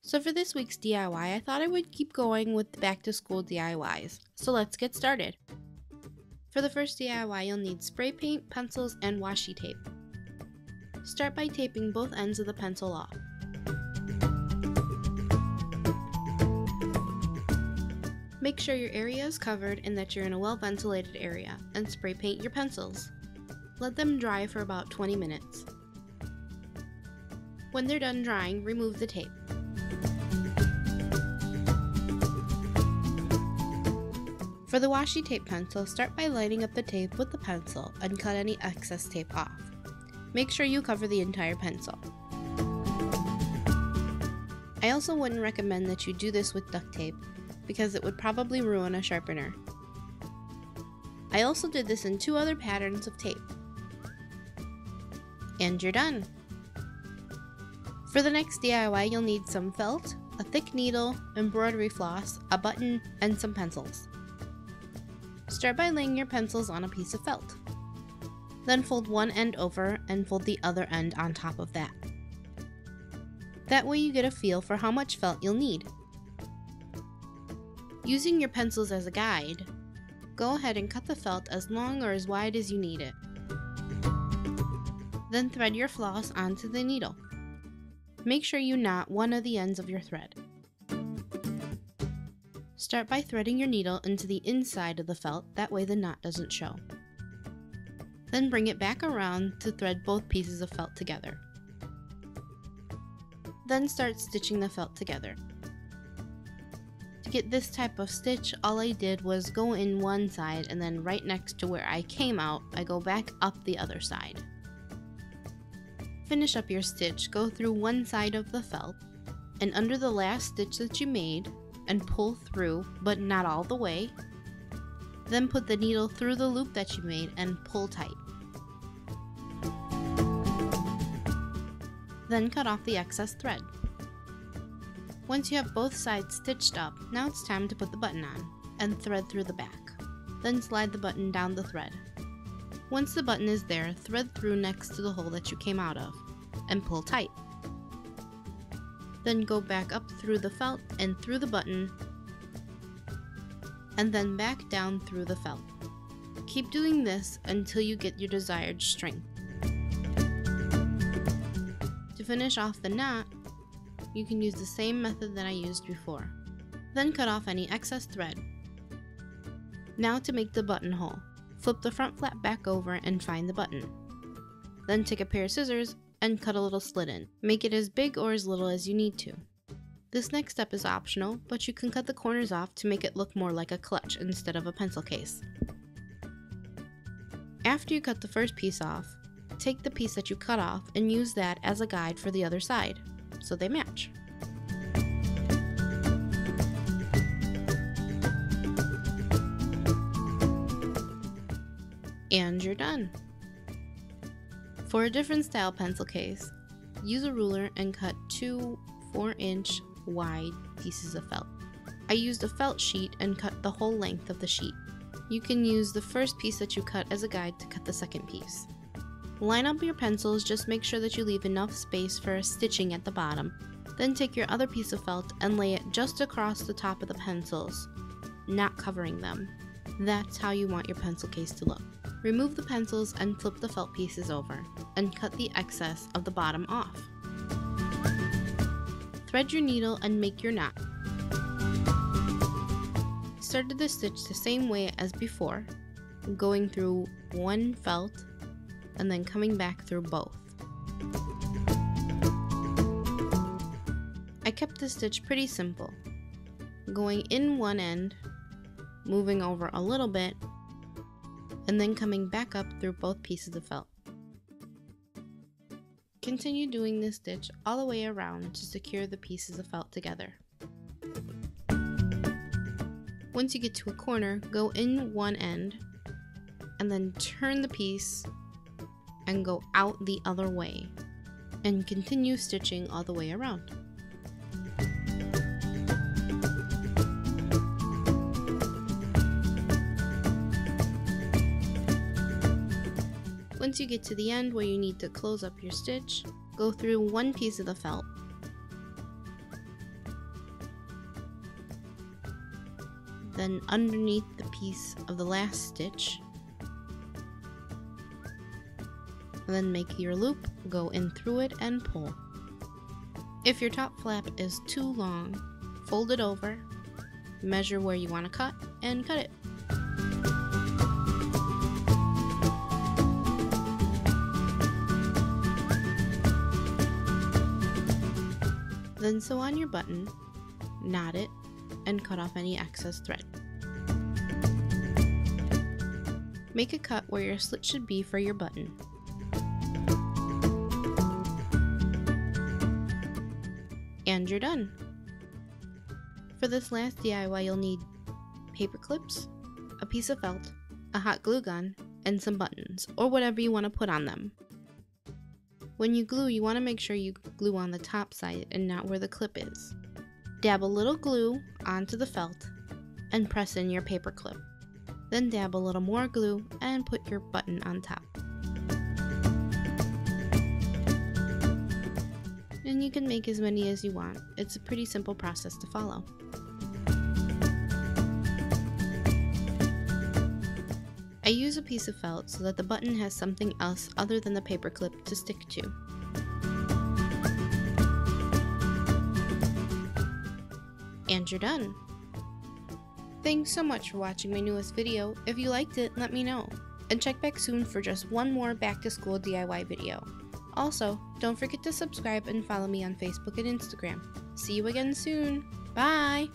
So for this week's DIY, I thought I would keep going with the back to school DIYs. So let's get started. For the first DIY, you'll need spray paint, pencils, and washi tape. Start by taping both ends of the pencil off. Make sure your area is covered and that you're in a well-ventilated area, and spray paint your pencils. Let them dry for about 20 minutes. When they're done drying, remove the tape. For the washi tape pencil, start by lining up the tape with the pencil and cut any excess tape off. Make sure you cover the entire pencil. I also wouldn't recommend that you do this with duct tape because it would probably ruin a sharpener. I also did this in 2 other patterns of tape. And you're done! For the next DIY, you'll need some felt, a thick needle, embroidery floss, a button, and some pencils. Start by laying your pencils on a piece of felt. Then fold one end over and fold the other end on top of that. That way you get a feel for how much felt you'll need. Using your pencils as a guide, go ahead and cut the felt as long or as wide as you need it. Then thread your floss onto the needle. Make sure you knot one of the ends of your thread. Start by threading your needle into the inside of the felt, that way the knot doesn't show. Then bring it back around to thread both pieces of felt together. Then start stitching the felt together. To get this type of stitch, all I did was go in one side and then right next to where I came out, I go back up the other side. Finish up your stitch, go through one side of the felt and under the last stitch that you made and pull through, but not all the way. Then put the needle through the loop that you made and pull tight. Then cut off the excess thread. Once you have both sides stitched up, now it's time to put the button on and thread through the back. Then slide the button down the thread. Once the button is there, thread through next to the hole that you came out of and pull tight. Then go back up through the felt and through the button, and then back down through the felt. Keep doing this until you get your desired strength. To finish off the knot, you can use the same method that I used before. Then cut off any excess thread. Now to make the buttonhole, flip the front flap back over and find the button. Then take a pair of scissors and cut a little slit in. Make it as big or as little as you need to. This next step is optional, but you can cut the corners off to make it look more like a clutch instead of a pencil case. After you cut the first piece off, take the piece that you cut off and use that as a guide for the other side, so they match. And you're done! For a different style pencil case, use a ruler and cut 2 4-inch wide pieces of felt. I used a felt sheet and cut the whole length of the sheet. You can use the first piece that you cut as a guide to cut the second piece. Line up your pencils, just make sure that you leave enough space for stitching at the bottom. Then take your other piece of felt and lay it just across the top of the pencils, not covering them. That's how you want your pencil case to look. Remove the pencils and flip the felt pieces over, and cut the excess of the bottom off. Thread your needle and make your knot. Start the stitch the same way as before, going through one felt and then coming back through both. I kept the stitch pretty simple, going in one end, moving over a little bit, and then coming back up through both pieces of felt. Continue doing this stitch all the way around to secure the pieces of felt together. Once you get to a corner, go in one end and then turn the piece and go out the other way and continue stitching all the way around. Once you get to the end where you need to close up your stitch, go through one piece of the felt, then underneath the piece of the last stitch. Then make your loop, go in through it and pull. If your top flap is too long, fold it over, measure where you want to cut, and cut it. Then sew on your button, knot it, and cut off any excess thread. Make a cut where your slit should be for your button. And you're done. For this last DIY, you'll need paper clips, a piece of felt, a hot glue gun, and some buttons, or whatever you want to put on them. When you glue, you want to make sure you glue on the top side and not where the clip is. Dab a little glue onto the felt and press in your paper clip. Then dab a little more glue and put your button on top. And you can make as many as you want. It's a pretty simple process to follow. I use a piece of felt so that the button has something else other than the paper clip to stick to. And you're done. Thanks so much for watching my newest video. If you liked it, let me know. And check back soon for just one more back to school DIY video. Also, don't forget to subscribe and follow me on Facebook and Instagram. See you again soon. Bye!